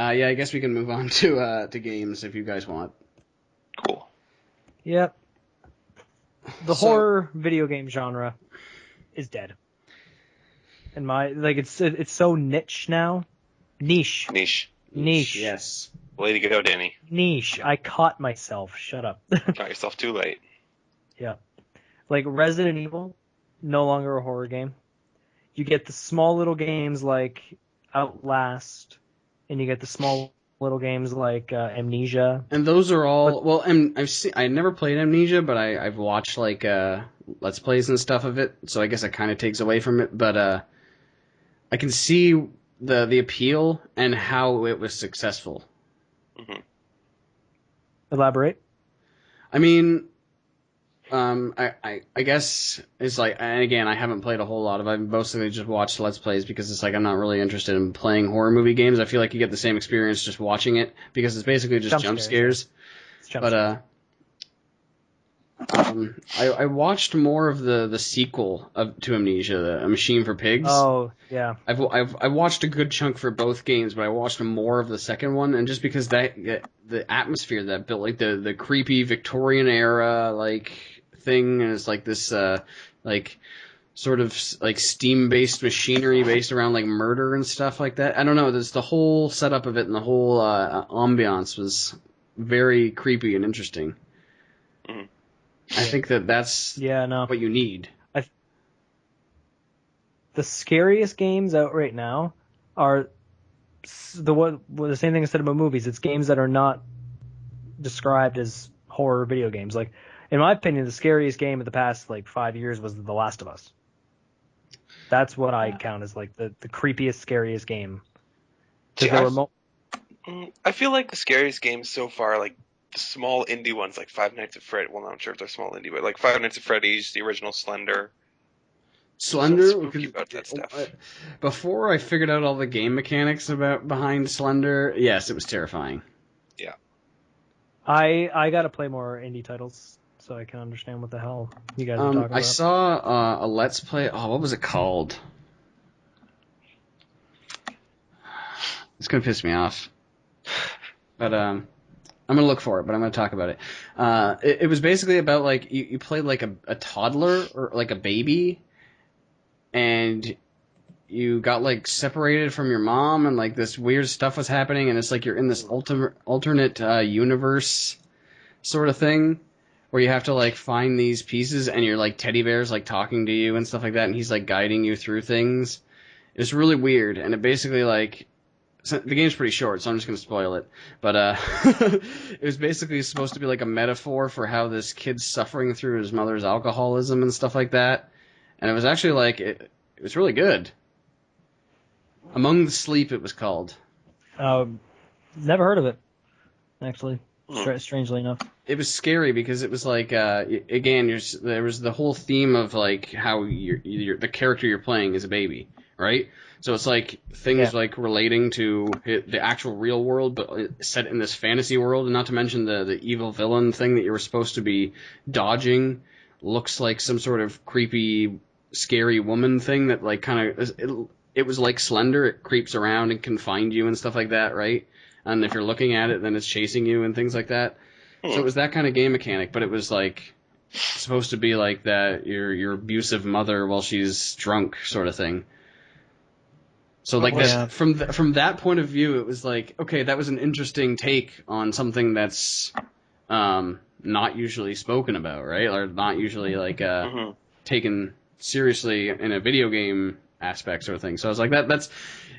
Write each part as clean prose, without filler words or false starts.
Yeah, I guess we can move on to games if you guys want. Cool. Yep. The horror video game genre is dead. And it's so niche now. Niche. Yes. Way to go, Danny. Niche. I caught myself. Shut up. Got yourself too late. Yeah. Like Resident Evil, no longer a horror game. You get the small little games like Outlast, and you get the small little games like Amnesia. And those are all I never played Amnesia, but I've watched like Let's Plays and stuff of it, so I guess it kind of takes away from it. But I can see the appeal and how it was successful. Mm-hmm. Elaborate. I mean, I guess it's like, and again, I haven't played a whole lot of it. I've mostly just watched Let's Plays because it's like I'm not really interested in playing horror movie games. I feel like you get the same experience just watching it because it's basically just jump scares. But I watched more of the sequel to Amnesia, A Machine for Pigs. Oh yeah. I watched a good chunk for both games, but I watched more of the second one, and just because the atmosphere that built, like the creepy Victorian era like thing, and it's like this like sort of like steam based machinery based around like murder and stuff like that. I don't know. There's the whole setup of it and the whole ambiance was very creepy and interesting. Mm-hmm. I think that's what you need. The scariest games out right now are the same thing I said about movies. It's games that are not described as horror video games. Like, in my opinion, the scariest game of the past like 5 years was The Last of Us. That's what I count as like the creepiest, scariest game. I feel like the scariest games so far, like the small indie ones, like Five Nights at Freddy's. Well, I'm not sure if they're small indie, but like Five Nights at Freddy's, the original Slender. Spooky about that stuff. Before I figured out all the game mechanics behind Slender, yes, it was terrifying. Yeah. I gotta play more indie titles so I can understand what the hell you guys are talking about. I saw a Let's Play. Oh, what was it called? It's gonna piss me off. But I'm gonna look for it, but I'm gonna talk about it. It was basically about like you played like a toddler or like a baby, and you got like separated from your mom, and like this weird stuff was happening, and it's like you're in this alternate universe sort of thing where you have to like find these pieces, and you're like teddy bears like talking to you and stuff like that, and he's like guiding you through things. It's really weird, and it basically like. So the game's pretty short, so I'm just going to spoil it. But it was basically supposed to be like a metaphor for how this kid's suffering through his mother's alcoholism and stuff like that. And it was actually like, it was really good. Among the Sleep, it was called. Never heard of it, actually, strangely enough. It was scary because it was like, again, there was the whole theme of like how the character you're playing is a baby, right? So it's like things like relating to the actual real world, but set in this fantasy world, and not to mention the evil villain thing that you were supposed to be dodging looks like some sort of creepy, scary woman thing that like kind of it was like Slender. It creeps around and can find you and stuff like that, right? And if you're looking at it, then it's chasing you and things like that. So it was that kind of game mechanic, but it was like supposed to be like that your abusive mother while she's drunk sort of thing. So like that, from that point of view, it was like, okay, that was an interesting take on something that's not usually spoken about, right? Or not usually like taken seriously in a video game aspect sort of thing. So I was like, it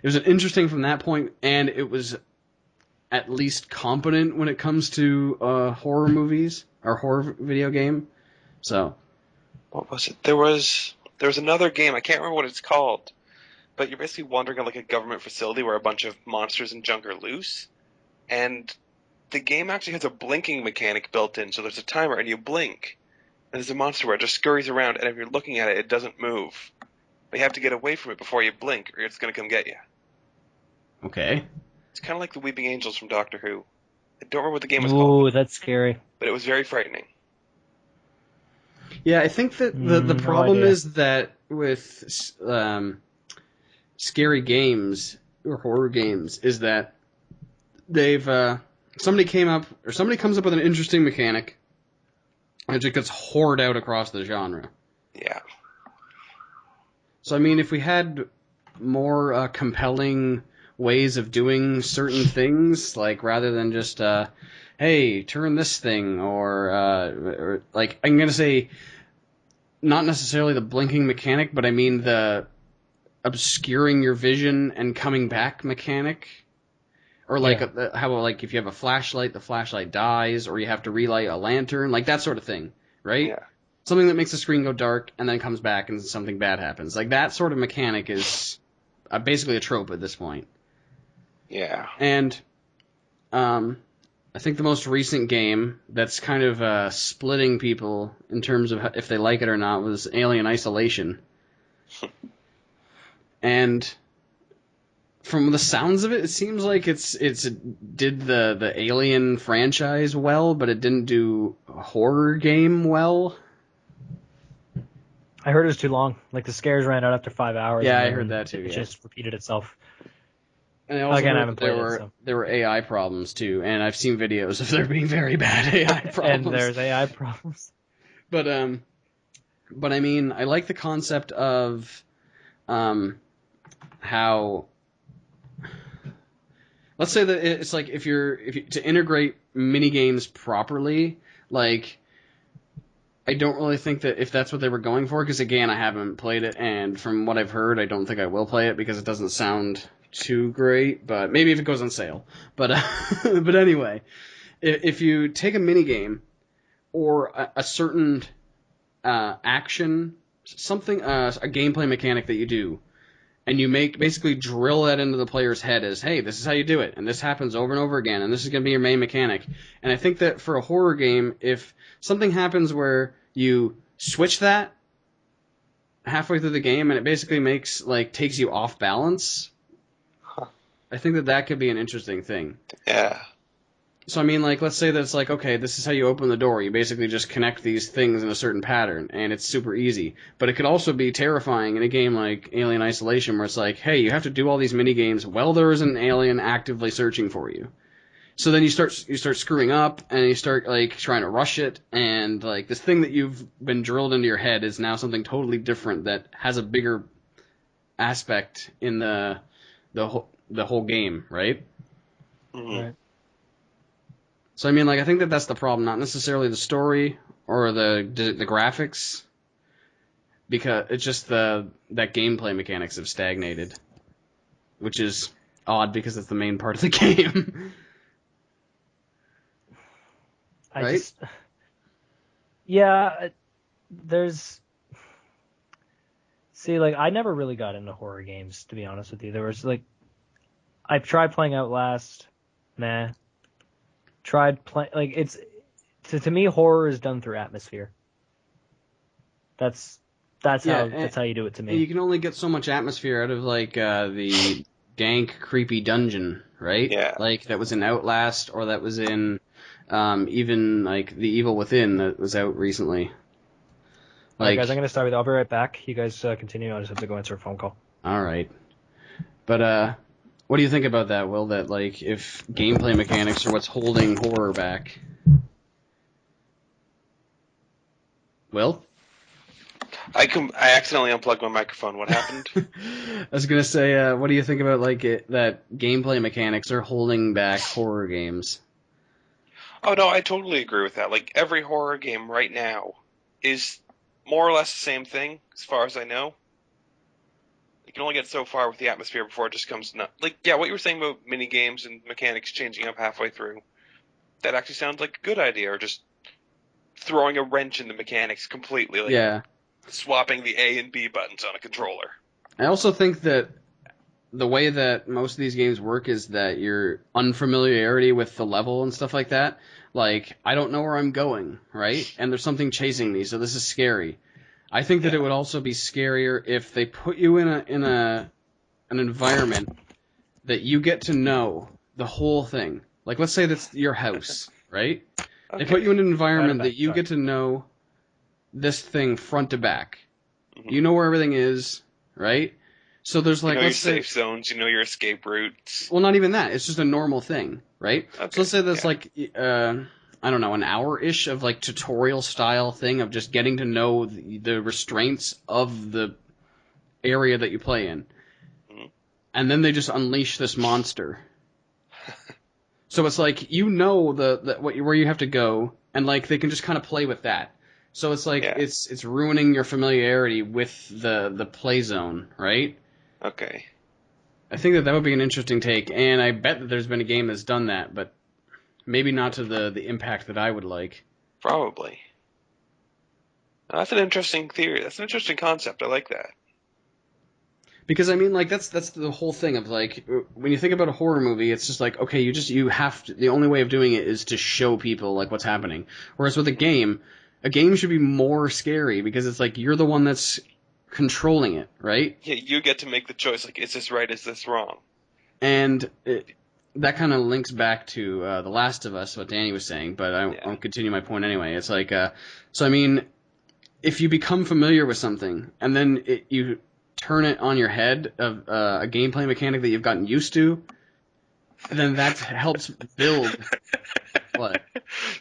was an interesting from that point, and it was at least competent when it comes to horror movies or horror video game. So what was it? There was another game. I can't remember what it's called. But you're basically wandering on like a government facility where a bunch of monsters and junk are loose, and the game actually has a blinking mechanic built in. So there's a timer, and you blink, and there's a monster where it just scurries around, and if you're looking at it, it doesn't move. But you have to get away from it before you blink, or it's going to come get you. Okay. It's kind of like the Weeping Angels from Doctor Who. I don't remember what the game was called. Ooh, that's scary. But it was very frightening. Yeah, I think that the problem is that with scary games or horror games is that somebody comes up with an interesting mechanic, and it just gets hoard out across the genre. Yeah. So I mean, if we had more compelling ways of doing certain things, like rather than just hey, turn this thing, or like I'm gonna say, not necessarily the blinking mechanic, but I mean the obscuring your vision and coming back mechanic. Or like how like if you have a flashlight, the flashlight dies, or you have to relight a lantern, like that sort of thing, right? Yeah. Something that makes the screen go dark and then comes back and something bad happens. Like that sort of mechanic is basically a trope at this point. Yeah. And I think the most recent game that's kind of splitting people in terms of if they like it or not was Alien Isolation. And from the sounds of it, it seems like it did the Alien franchise well, but it didn't do a horror game well. I heard it was too long. Like the scares ran out after 5 hours. Yeah, I heard that too. It just repeated itself. And I also Again, I heard haven't played it. So. There were AI problems too, and I've seen videos of there being very bad AI problems. And there's AI problems. But I mean, I like the concept of how. Let's say that it's like if you to integrate mini games properly, like I don't really think that if that's what they were going for, because again, I haven't played it, and from what I've heard, I don't think I will play it because it doesn't sound too great. But maybe if it goes on sale. But but anyway, if you take a mini game or a certain action, something a gameplay mechanic that you do. And you basically drill that into the player's head as, hey, this is how you do it, and this happens over and over again, and this is going to be your main mechanic. And I think that for a horror game, if something happens where you switch that halfway through the game and it basically takes you off balance, I think that could be an interesting thing. Yeah. So, I mean, like, let's say that it's like, okay, this is how you open the door. You basically just connect these things in a certain pattern, and it's super easy. But it could also be terrifying in a game like Alien Isolation, where it's like, hey, you have to do all these mini-games while there is an alien actively searching for you. So then you start screwing up, and you start, like, trying to rush it, and, like, this thing that you've been drilled into your head is now something totally different that has a bigger aspect in the whole game, right? Mm-hmm. Right. So I mean, like, I think that's the problem, not necessarily the story or the graphics, because it's just that gameplay mechanics have stagnated, which is odd because it's the main part of the game. Right? I never really got into horror games, to be honest with you. There was I've tried playing Outlast, tried playing, it's, to me, horror is done through atmosphere. That's how you do it to me. You can only get so much atmosphere out of the dank, creepy dungeon, right? Yeah. Like that was in Outlast, or that was in even like The Evil Within that was out recently. All right, guys, I'm gonna start with. I'll be right back. You guys continue. I just have to go answer a phone call. All right, but what do you think about that, Will? That like if gameplay mechanics are what's holding horror back? Will? I accidentally unplugged my microphone. What happened? I was gonna say, what do you think about that gameplay mechanics are holding back horror games? Oh no, I totally agree with that. Like every horror game right now is more or less the same thing, as far as I know. You can only get so far with the atmosphere before it just comes nuts. Like, yeah, what you were saying about mini games and mechanics changing up halfway through, that actually sounds like a good idea. Or just throwing a wrench in the mechanics completely. Like, yeah. Swapping the A and B buttons on a controller. I also think that the way that most of these games work is that your unfamiliarity with the level and stuff like that. Like, I don't know where I'm going, right? And there's something chasing me, so this is scary. I think that it would also be scarier if they put you in an environment that you get to know the whole thing. Like, let's say that's your house, right? Okay. They put you in an environment that you get to know this thing front to back. Mm-hmm. You know where everything is, right? So there's like, You know your let's say, safe zones, you know your escape routes. well, not even that. It's just a normal thing, right? Okay, So let's say there's yeah. like, I don't know, an hour-ish of like tutorial style thing of just getting to know the restraints of the area that you play in. Mhm. And then they just unleash this monster. So it's like, you know where you have to go, and like they can just kind of play with that. So it's like, Yeah. it's ruining your familiarity with the play zone, right? Okay. I think that would be an interesting take, and I bet that there's been a game that's done that, but maybe not to the impact that I would like. Probably. That's an interesting theory. That's an interesting concept. I like that. Because I mean, like that's the whole thing of like when you think about a horror movie, it's just like okay, you have to. The only way of doing it is to show people like what's happening. Whereas with a game should be more scary because it's like you're the one that's controlling it, right? Yeah, you get to make the choice. Like, is this right? Is this wrong? And that kind of links back to The Last of Us, what Danny was saying. But I'll continue my point anyway. It's like so I mean, if you become familiar with something and then you turn it on your head of a gameplay mechanic that you've gotten used to, then that helps build what?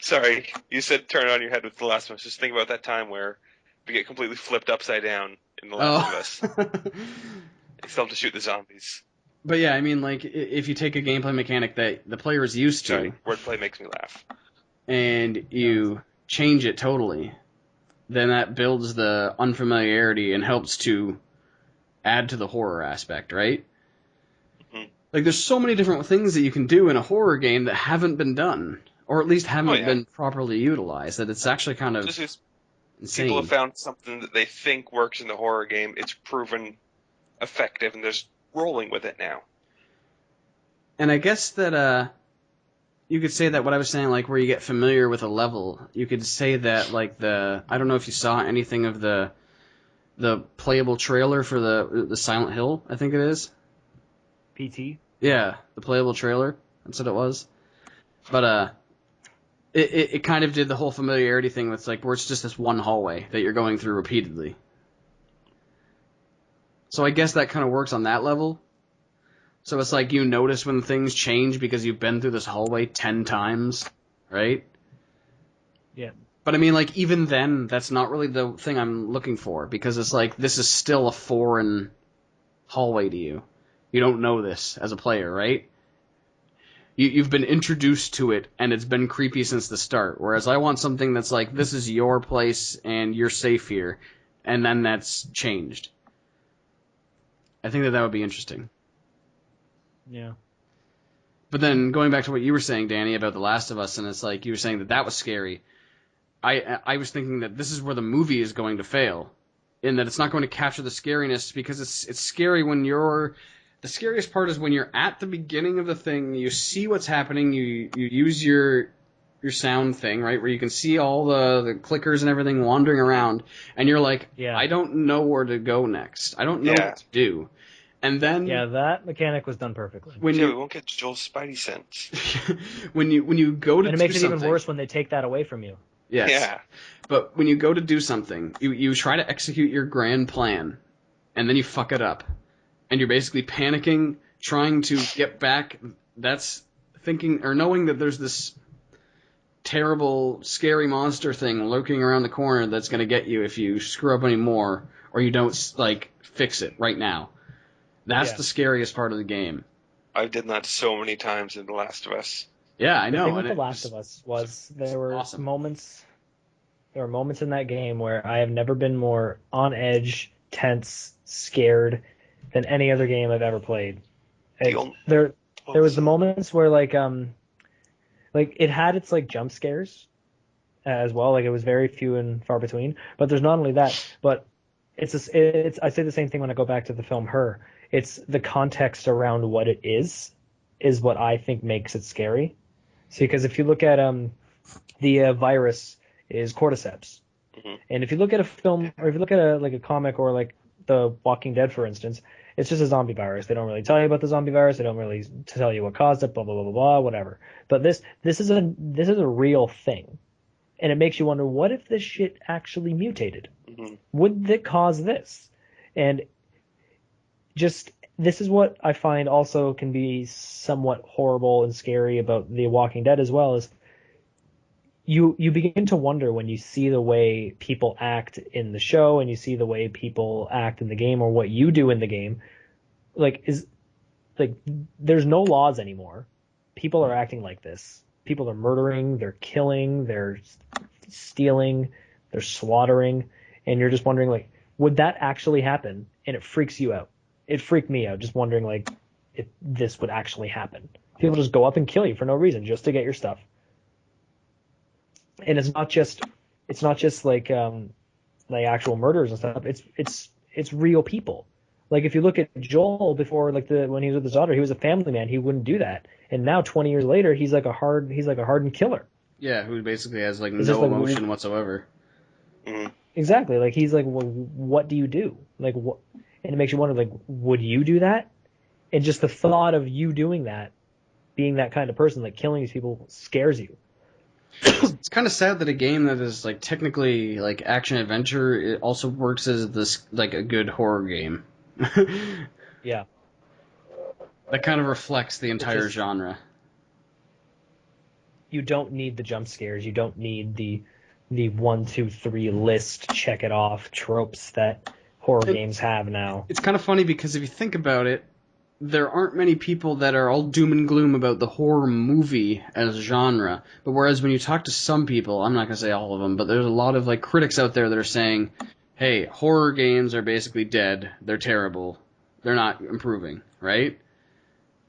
Sorry, you said turn it on your head with The Last of Us. Just think about that time where we get completely flipped upside down in The Last of Us. You still have to shoot the zombies. But yeah, I mean, like, if you take a gameplay mechanic that the player is used to, Sorry, wordplay makes me laugh. and you change it totally, then that builds the unfamiliarity and helps to add to the horror aspect, right? Mhm. Like, there's so many different things that you can do in a horror game that haven't been done, or at least haven't been properly utilized, that it's actually kind of insane. People have found something that they think works in the horror game, it's proven effective, and they're just rolling with it now. And I guess that, you could say that what I was saying, like, where you get familiar with a level, you could say that, like, I don't know if you saw anything of the playable trailer for the Silent Hill, I think it is. PT? Yeah, the playable trailer. That's what it was. But it kind of did the whole familiarity thing with like where it's just this one hallway that you're going through repeatedly. So I guess that kind of works on that level. So it's like you notice when things change because you've been through this hallway 10 times, right? Yeah. But I mean, like, even then, that's not really the thing I'm looking for, because it's like, this is still a foreign hallway to you. You don't know this as a player, right? You've been introduced to it, and it's been creepy since the start, whereas I want something that's like, this is your place, and you're safe here, and then that's changed. I think that would be interesting. Yeah. But then, going back to what you were saying, Danny, about The Last of Us, and it's like, you were saying that was scary. I was thinking that this is where the movie is going to fail, in that it's not going to capture the scariness, because it's scary when the scariest part is when you're at the beginning of the thing, you see what's happening, you use your sound thing, right, where you can see all the clickers and everything wandering around, and you're like, I don't know where to go next. I don't know what to do. And then that mechanic was done perfectly. We won't get Joel's Spidey sense. when you go to and it makes it even worse when they take that away from you. Yes. Yeah. But when you go to do something, you try to execute your grand plan, and then you fuck it up. And you're basically panicking, trying to get back. That's thinking, or knowing that there's this terrible, scary monster thing lurking around the corner that's going to get you if you screw up any more, or you don't, like, fix it right now. That's the scariest part of the game. I've done that so many times in The Last of Us. Yeah, I know. The thing with The Last of Us was there were moments in that game where I have never been more on edge, tense, scared than any other game I've ever played. There was the moments where like it had its like jump scares as well. Like it was very few and far between. But there's not only that, but I say the same thing when I go back to the film Her. It's the context around what it is what I think makes it scary. See, because if you look at the virus is cordyceps, and if you look at a film or if you look at a comic or like The Walking Dead, for instance, it's just a zombie virus. They don't really tell you about the zombie virus. They don't really tell you what caused it. Blah blah blah blah blah. Whatever. But this is a real thing, and it makes you wonder, what if this shit actually mutated? Would it cause this? And just this is what I find also can be somewhat horrible and scary about The Walking Dead as well, is you begin to wonder when you see the way people act in the show and you see the way people act in the game or what you do in the game, like is like there's no laws anymore. People are acting like this. People are murdering, they're killing, they're stealing, they're slaughtering, and you're just wondering like, would that actually happen? And it freaks you out. It freaked me out just wondering like if this would actually happen. People just go up and kill you for no reason just to get your stuff. And it's not just like actual murders and stuff. It's real people. Like if you look at Joel before, like when he was with his daughter, he was a family man. He wouldn't do that. And now 20 years later, he's like a hardened killer. Yeah, who basically has like It's no just like, emotion whatsoever. Exactly. Like he's like, well, what do you do? Like what? And it makes you wonder, like, would you do that? And just the thought of you doing that, being that kind of person, like killing these people, scares you. It's kind of sad that a game that is like technically like action adventure, it also works as this like a good horror game. Yeah. That kind of reflects the entire genre. You don't need the jump scares. You don't need the 1, 2, 3 list, check it off tropes that horror games have now. It's kind of funny because if you think about it, there aren't many people that are all doom and gloom about the horror movie as a genre. But whereas when you talk to some people, I'm not going to say all of them, but there's a lot of like critics out there that are saying, hey, horror games are basically dead. They're terrible. They're not improving, right?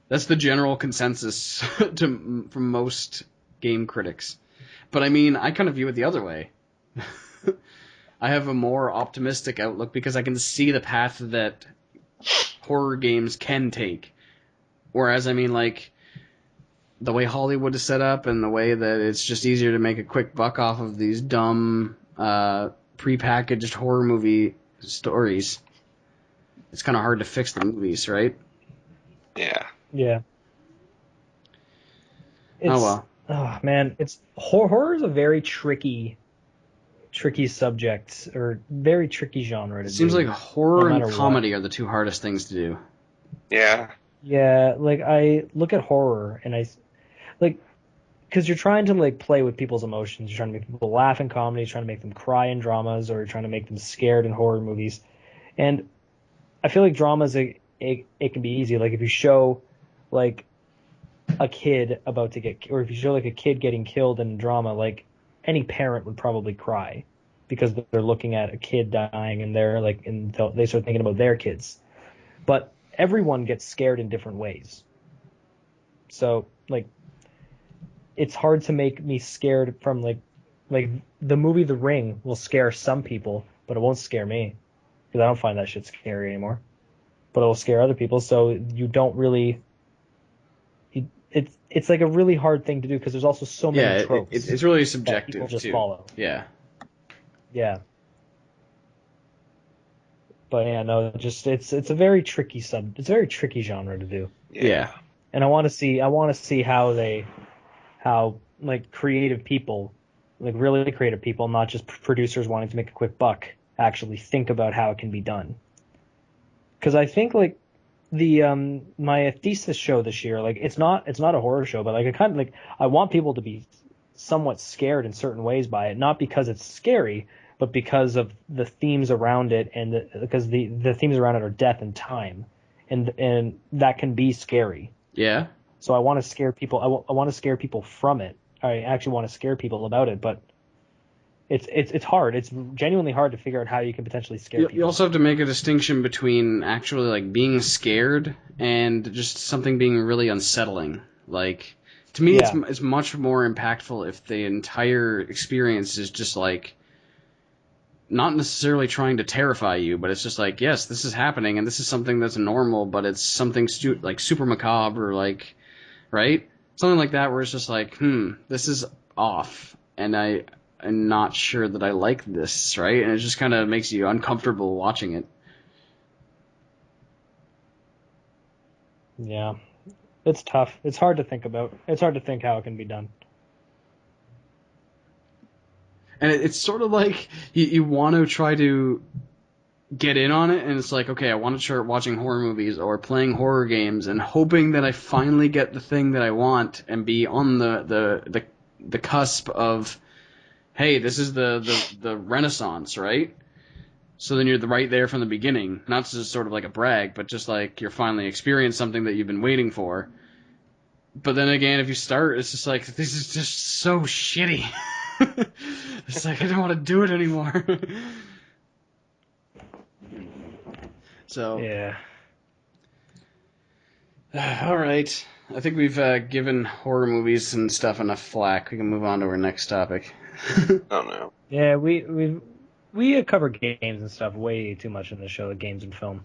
That's the general consensus from most game critics. But I mean, I kind of view it the other way. I have a more optimistic outlook because I can see the path that horror games can take. Whereas, I mean, like, the way Hollywood is set up and the way that it's just easier to make a quick buck off of these dumb, prepackaged horror movie stories, it's kind of hard to fix the movies, right? Yeah. Yeah. Oh, well. Oh, man, horror is a very tricky subject, or very tricky genre to do. It seems like horror no and comedy are the two hardest things to do. Yeah. Yeah, like I look at horror and I like, because you're trying to like play with people's emotions. You're trying to make people laugh in comedies, trying to make them cry in dramas, or you're trying to make them scared in horror movies. And I feel like dramas, it can be easy. Like if you show like a kid about to get, or if you show like a kid getting killed in a drama, like any parent would probably cry because they're looking at a kid dying and they're like, and they start thinking about their kids. But everyone gets scared in different ways. So like, it's hard to make me scared from like the movie The Ring will scare some people, but it won't scare me because I don't find that shit scary anymore. But it will scare other people. So you don't really. It's like a really hard thing to do because there's also so many tropes. It's really subjective that people just too. Follow. Yeah. Yeah. But yeah, no, just it's a very tricky genre to do. Yeah. And I want to see how like creative people, like really creative people, not just producers wanting to make a quick buck, actually think about how it can be done. Because I think like the my thesis show this year, like it's not a horror show, but like I kind of like I want people to be somewhat scared in certain ways by it, not because it's scary, but because of the themes around it, and because the themes around it are death and time, and that can be scary. Yeah. So I want to scare people. I want to scare people from it. I actually want to scare people about it, but it's hard. It's genuinely hard to figure out how you can potentially scare people. You also have to make a distinction between actually like being scared and just something being really unsettling. Like to me, it's much more impactful if the entire experience is just like not necessarily trying to terrify you, but it's just like, yes, this is happening and this is something that's normal, but it's something like super macabre or like, right? Something like that where it's just like, this is off and I'm not sure that I like this, right? And it just kind of makes you uncomfortable watching it. Yeah. It's tough. It's hard to think about. It's hard to think how it can be done. And it's sort of like you want to try to get in on it, and it's like, okay, I want to start watching horror movies or playing horror games, and hoping that I finally get the thing that I want and be on the cusp of, hey, this is the renaissance, right? So then you're right there from the beginning, not just sort of like a brag, but just like you're finally experienced something that you've been waiting for. But then again, if you start, it's just like, this is just so shitty. It's like, I don't want to do it anymore. So, Yeah. all right. I think we've given horror movies and stuff enough flack. We can move on to our next topic. Oh no. Yeah, we cover games and stuff way too much in the show, like games and film.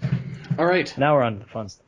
All right. Now we're on to the fun stuff.